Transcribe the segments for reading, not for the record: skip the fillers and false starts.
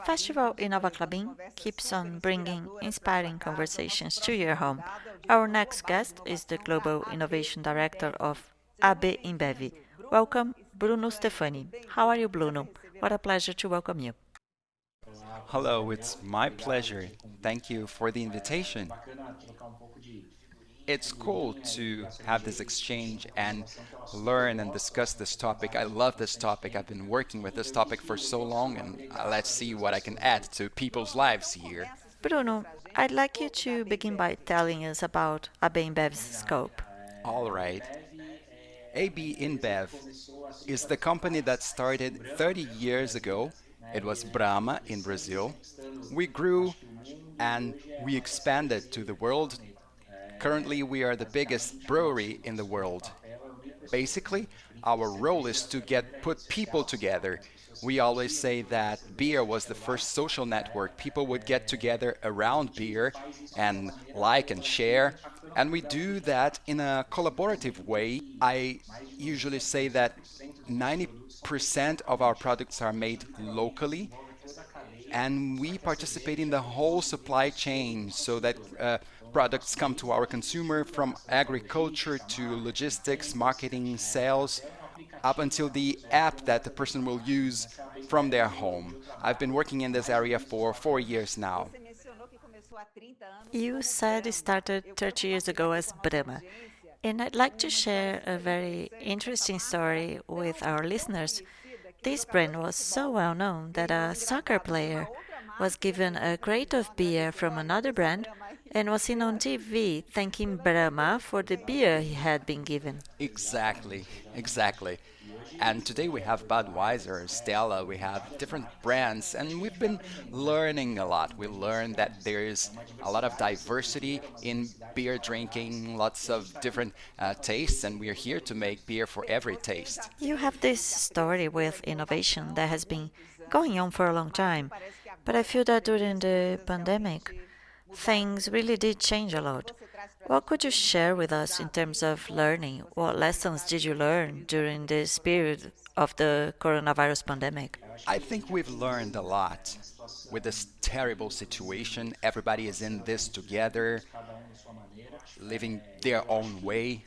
Festival Inova Klabin keeps on bringing inspiring conversations to your home. Our next guest is the Global Innovation Director of AB InBev. Welcome, Bruno Stefani. How are you, Bruno? What a pleasure to welcome you. Hello, it's my pleasure. Thank you for the invitation. It's cool to have this exchange and learn and discuss this topic. I love this topic. I've been working with this topic for so long, and let's see what I can add to people's lives here. Bruno, I'd like you to begin by telling us about AB InBev's scope. All right. AB InBev is the company that started 30 years ago. It was Brahma in Brazil. We grew and we expanded to the world. Currently, we are the biggest brewery in the world. Basically, our role is to get put people together. We always say that beer was the first social network. People would get together around beer and like and share. And we do that in a collaborative way. I usually say that 90% of our products are made locally, and we participate in the whole supply chain so that products come to our consumer from agriculture to logistics, marketing, sales, up until the app that the person will use from their home. I've been working in this area for 4 years now. You said it started 30 years ago as Brahma, and I'd like to share a very interesting story with our listeners. This brand was so well known that a soccer player was given a crate of beer from another brand and was seen on TV thanking Brahma for the beer he had been given. Exactly, exactly. And today we have Budweiser, Stella, we have different brands, and we've been learning a lot. We learned that there is a lot of diversity in beer drinking, lots of different tastes, and we're here to make beer for every taste. You have this story with innovation that has been going on for a long time, but I feel that during the pandemic, things really did change a lot. What could you share with us in terms of learning? What lessons did you learn during this period of the coronavirus pandemic? I think we've learned a lot with this terrible situation. Everybody is in this together, living their own way.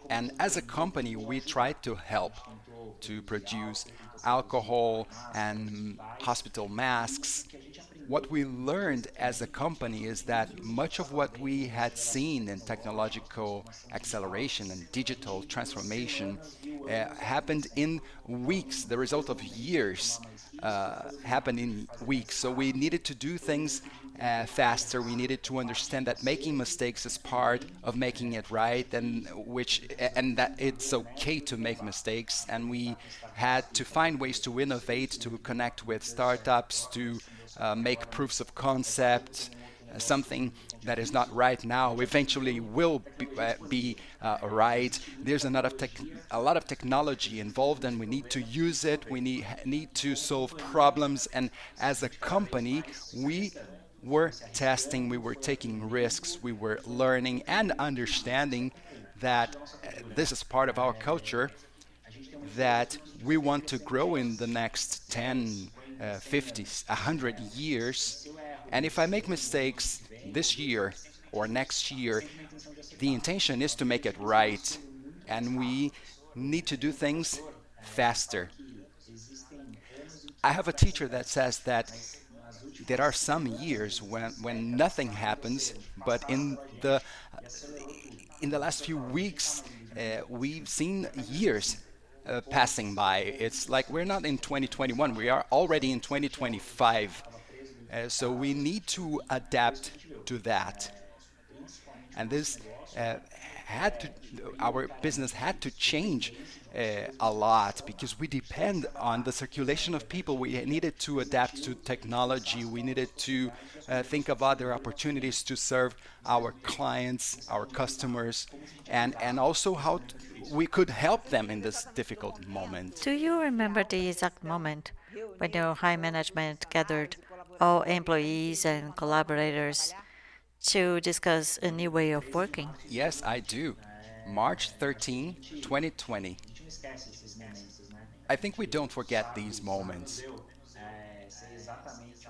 And as a company, we try to help to produce alcohol and hospital masks. What we learned as a company is that much of what we had seen in technological acceleration and digital transformation happened in weeks. The result of years happened in weeks. So we needed to do things faster. We needed to understand that making mistakes is part of making it right, and that it's okay to make mistakes. And we had to find ways to innovate, to connect with startups, to make proofs of concept. Something that is not right now eventually will be right. There's a lot of technology involved, and we need to use it. We need to solve problems. And as a company, we were testing, we were taking risks, we were learning and understanding that this is part of our culture, that we want to grow in the next 10, 50, 100 years. And if I make mistakes this year or next year, the intention is to make it right. And we need to do things faster. I have a teacher that says that there are some years when nothing happens, but in the last few weeks, we've seen years passing by. It's like we're not in 2021, we are already in 2025. So we need to adapt to that. And this had to, our business had to change a lot because we depend on the circulation of people. We needed to adapt to technology. We needed to think of other opportunities to serve our clients, our customers, and also how we could help them in this difficult moment. Do you remember the exact moment when your high management gathered all employees and collaborators to discuss a new way of working? Yes, I do. March 13, 2020. I think we don't forget these moments.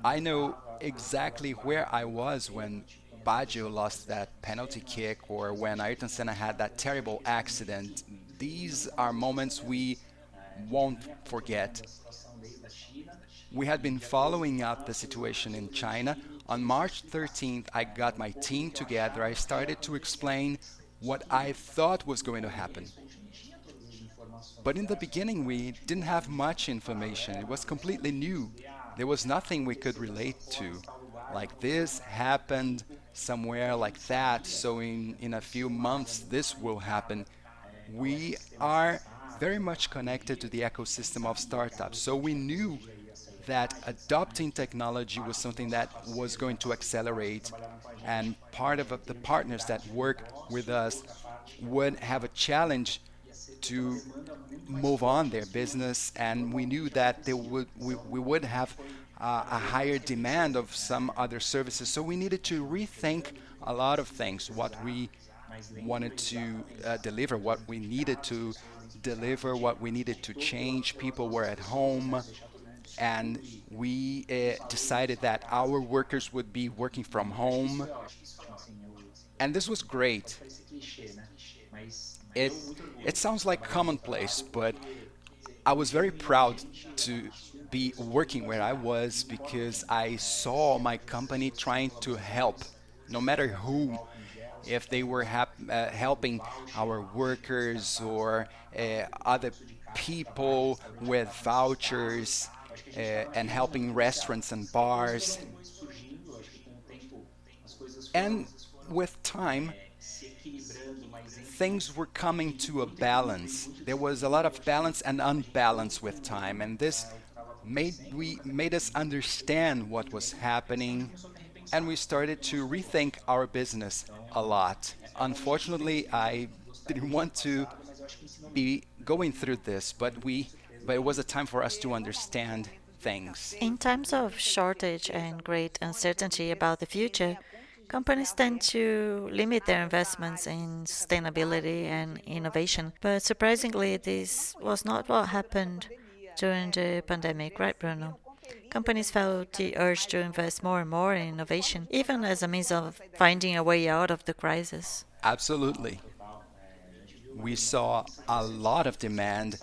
I know exactly where I was when Baggio lost that penalty kick or when Ayrton Senna had that terrible accident. These are moments we won't forget. We had been following up the situation in China. On March 13th, I got my team together. I started to explain what I thought was going to happen. But in the beginning, we didn't have much information. It was completely new. There was nothing we could relate to. Like this happened somewhere like that, so in a few months, this will happen. We are very much connected to the ecosystem of startups. So we knew that adopting technology was something that was going to accelerate, and part of the partners that work with us would have a challenge to move on their business, and we knew that we would have a higher demand of some other services. So we needed to rethink a lot of things, what we wanted to deliver, what we needed to deliver, what we needed to change. People were at home, and we decided that our workers would be working from home, and this was great. It it sounds like commonplace, but I was very proud to be working where I was because I saw my company trying to help, no matter who, if they were helping our workers or other people with vouchers and helping restaurants and bars. And with time, things were coming to a balance. There was a lot of balance and unbalance with time, and this made us understand what was happening, and we started to rethink our business a lot. Unfortunately, I didn't want to be going through this, but it was a time for us to understand things. In times of shortage and great uncertainty about the future, companies tend to limit their investments in sustainability and innovation. But surprisingly, this was not what happened during the pandemic, right, Bruno? Companies felt the urge to invest more and more in innovation, even as a means of finding a way out of the crisis. Absolutely. We saw a lot of demand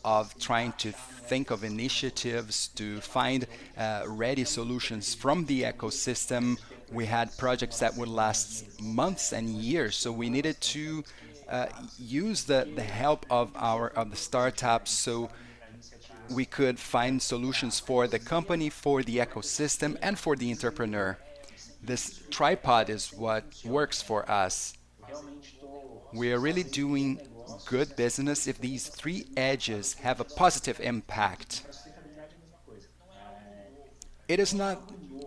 of trying to think of initiatives to find ready solutions from the ecosystem. We had projects that would last months and years, so we needed to use the help of the startups so we could find solutions for the company, for the ecosystem, and for the entrepreneur. This tripod is what works for us. We are really doing good business if these three edges have a positive impact. It is not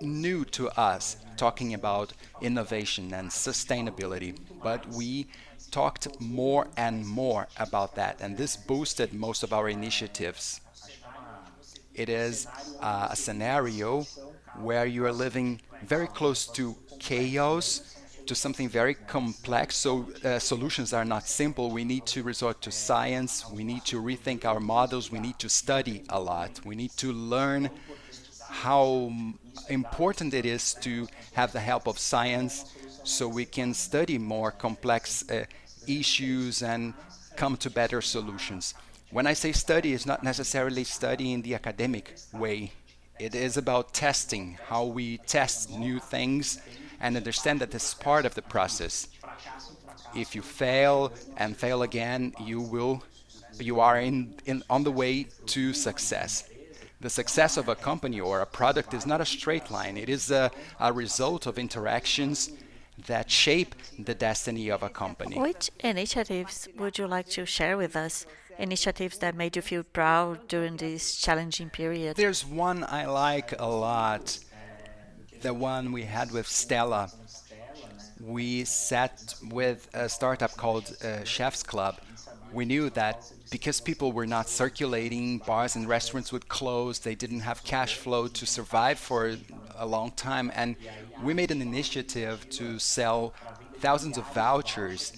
new to us talking about innovation and sustainability, but we talked more and more about that, and this boosted most of our initiatives. It is a scenario where you are living very close to chaos, to something very complex. So solutions are not simple. We need to resort to science. We need to rethink our models. We need to study a lot. We need to learn how important it is to have the help of science so we can study more complex issues and come to better solutions. When I say study, it's not necessarily study in the academic way. It is about testing, how we test new things and understand that this is part of the process. If you fail and fail again, you are on the way to success. The success of a company or a product is not a straight line. It is a result of interactions that shape the destiny of a company. Which initiatives would you like to share with us? Initiatives that made you feel proud during this challenging period? There's one I like a lot, the one we had with Stella. We sat with a startup called Chef's Club. We knew that because people were not circulating, bars and restaurants would close, they didn't have cash flow to survive for a long time, and we made an initiative to sell thousands of vouchers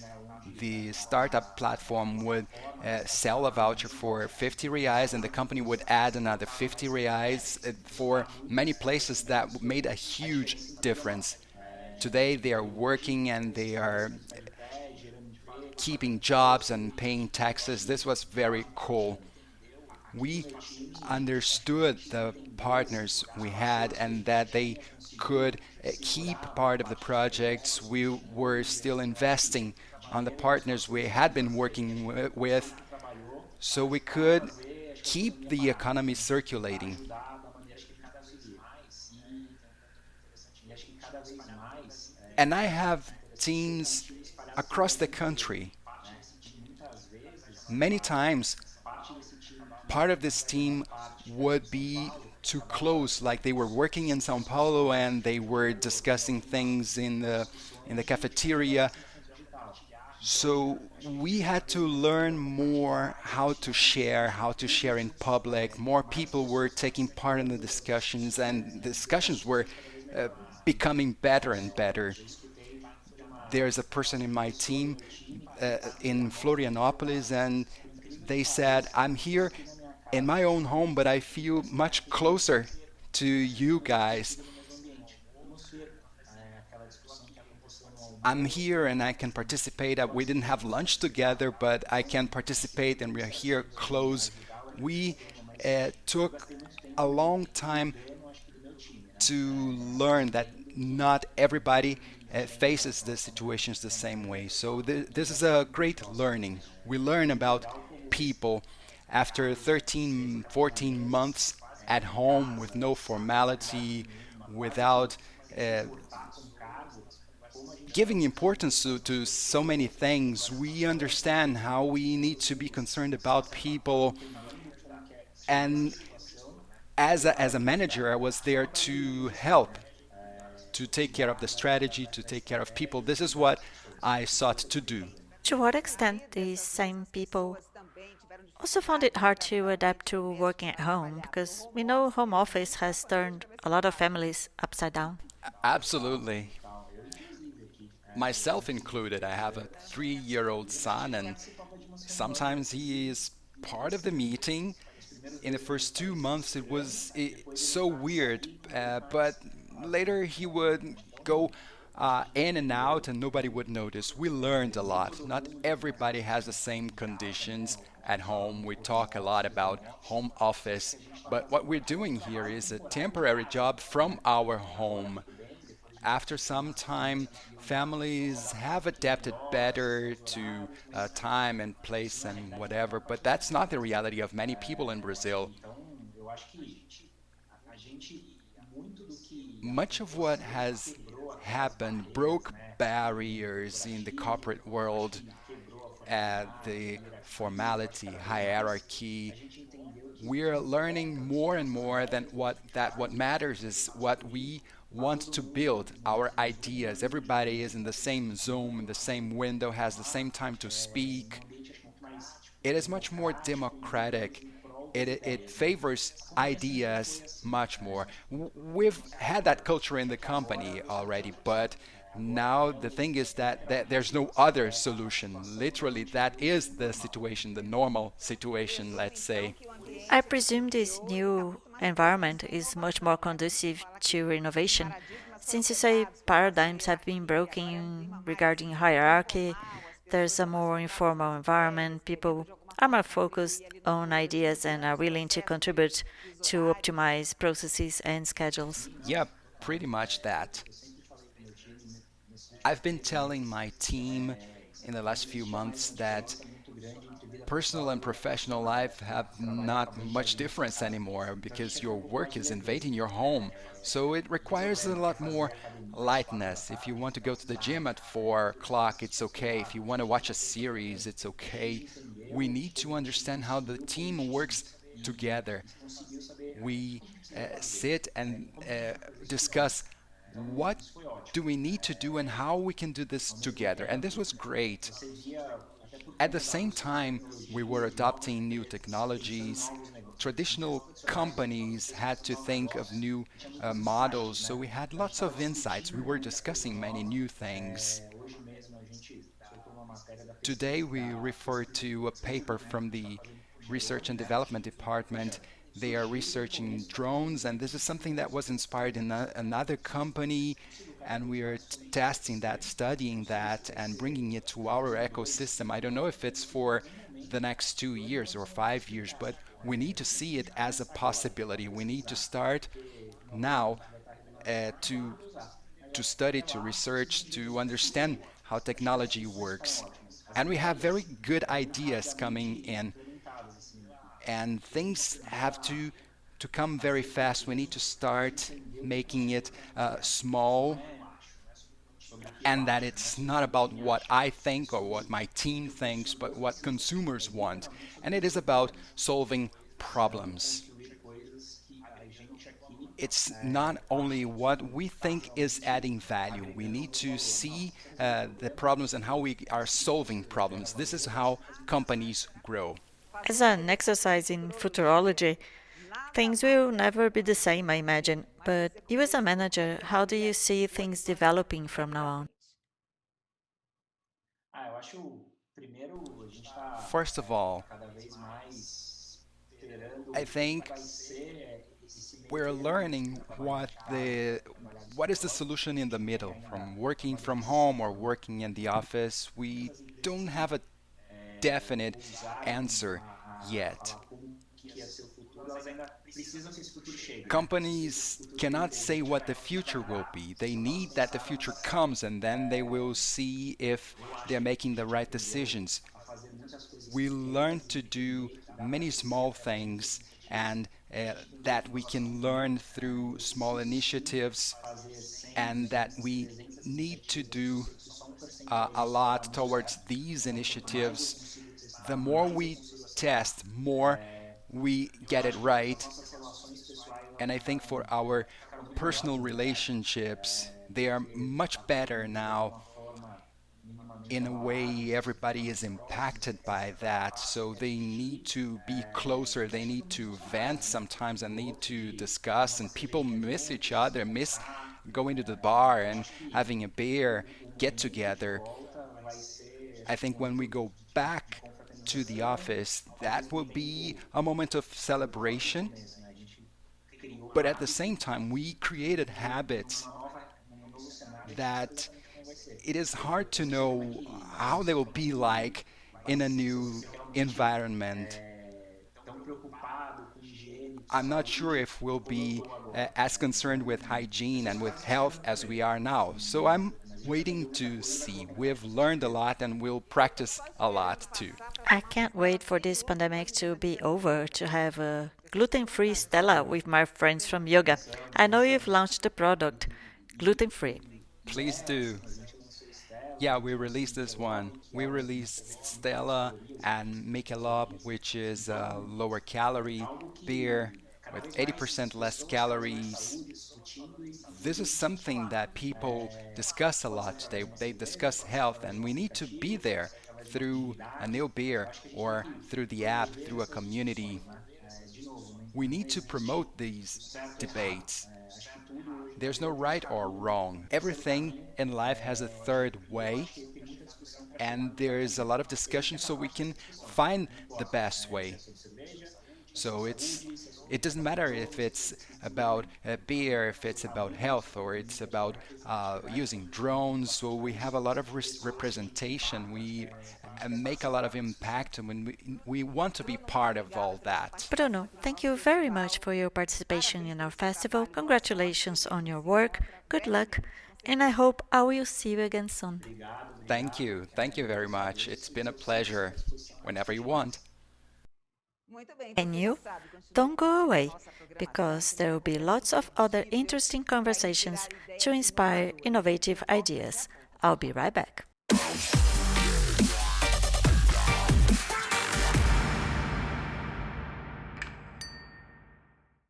the startup platform would sell a voucher for 50 reais, and the company would add another 50 reais for many places that made a huge difference. Today, they are working and they are keeping jobs and paying taxes. This was very cool. We understood the partners we had and that they could keep part of the projects. We were still investing on the partners we had been working with so we could keep the economy circulating. And I have teams across the country. Many times, part of this team would be too close, like they were working in Sao Paulo and they were discussing things in the cafeteria. So we had to learn more how to share in public. More people were taking part in the discussions, and discussions were uh, becoming better and better. There's a person in my team in Florianopolis, and they said, I'm here in my own home, but I feel much closer to you guys. I'm here and I can participate. We didn't have lunch together, but I can participate, and we're here close. We took a long time to learn that not everybody faces the situations the same way. So this is a great learning. We learn about people after 13, 14 months at home with no formality, without uh, giving importance to so many things. We understand how we need to be concerned about people. And as a manager, I was there to help, to take care of the strategy, to take care of people. This is what I sought to do. To what extent these same people also found it hard to adapt to working at home because we know home office has turned a lot of families upside down. Absolutely. Myself included. I have a 3-year-old son, and sometimes he is part of the meeting. In the first 2 months, it was so weird, but later he would go in and out, and nobody would notice. We learned a lot. Not everybody has the same conditions at home. We talk a lot about home office, but what we're doing here is a temporary job from our home. After some time, families have adapted better to time and place and whatever, but that's not the reality of many people in Brazil. Much of what has happened broke barriers in the corporate world, the formality, hierarchy. We're learning more and more that what matters is what we want to build, our ideas. Everybody is in the same Zoom, in the same window, has the same time to speak. It is much more democratic. It favors ideas much more. We've had that culture in the company already, but now the thing is that there's no other solution. Literally, that is the situation, the normal situation, let's say. I presume this new environment is much more conducive to innovation, since you say paradigms have been broken regarding hierarchy, there's a more informal environment, people are more focused on ideas and are willing to contribute to optimize processes and schedules. Yeah, pretty much that. I've been telling my team in the last few months that personal and professional life have not much difference anymore because your work is invading your home. So it requires a lot more lightness. If you want to go to the gym at 4 o'clock, it's okay. If you want to watch a series, it's okay. We need to understand how the team works together. We sit and discuss what do we need to do and how we can do this together. And this was great. At the same time, we were adopting new technologies. Traditional companies had to think of new models, so we had lots of insights. We were discussing many new things. Today, we refer to a paper from the Research and Development Department. They are researching drones, and this is something that was inspired in another company, and we are testing that, studying that, and bringing it to our ecosystem. I don't know if it's for the next 2 years or 5 years, but we need to see it as a possibility. We need to start now to study, to research, to understand how technology works. And we have very good ideas coming in, and things have to come very fast. We need to start making it small, and that it's not about what I think or what my team thinks, but what consumers want. And it is about solving problems. It's not only what we think is adding value. We need to see the problems and how we are solving problems. This is how companies grow. As an exercise in futurology, things will never be the same, I imagine. But you, as a manager, how do you see things developing from now on? First of all, I think we're learning what is the solution in the middle, from working from home or working in the office. We don't have a definite answer yet. Companies cannot say what the future will be. They need that the future comes, and then they will see if they're making the right decisions. We learn to do many small things, and that we can learn through small initiatives, and that we need to do a lot towards these initiatives. The more we test, more we get it right. And I think for our personal relationships, they are much better now. In a way, everybody is impacted by that, so they need to be closer. They need to vent sometimes and need to discuss. And people miss each other, miss going to the bar and having a beer, get together. I think when we go back to the office, that will be a moment of celebration. But at the same time, we created habits that it is hard to know how they will be like in a new environment. I'm not sure if we'll be as concerned with hygiene and with health as we are now. So I'm waiting to see. We've learned a lot and we'll practice a lot too. I can't wait for this pandemic to be over to have a gluten-free Stella with my friends from yoga. I know you've launched the product, gluten-free. Please do. Yeah, we released this one. We released Stella and Michelob, which is a lower calorie beer with 80% less calories. This is something that people discuss a lot today. They discuss health, and we need to be there through a new beer or through the app, through a community. We need to promote these debates. There's no right or wrong. Everything in life has a third way, and there is a lot of discussion so we can find the best way. So it doesn't matter if it's about beer, if it's about health, or it's about using drones. So we have a lot of representation. We make a lot of impact, and when we want to be part of all that. Bruno, thank you very much for your participation in our festival. Congratulations on your work. Good luck. And I hope I will see you again soon. Thank you. Thank you very much. It's been a pleasure. Whenever you want. And you, don't go away, because there will be lots of other interesting conversations to inspire innovative ideas. I'll be right back.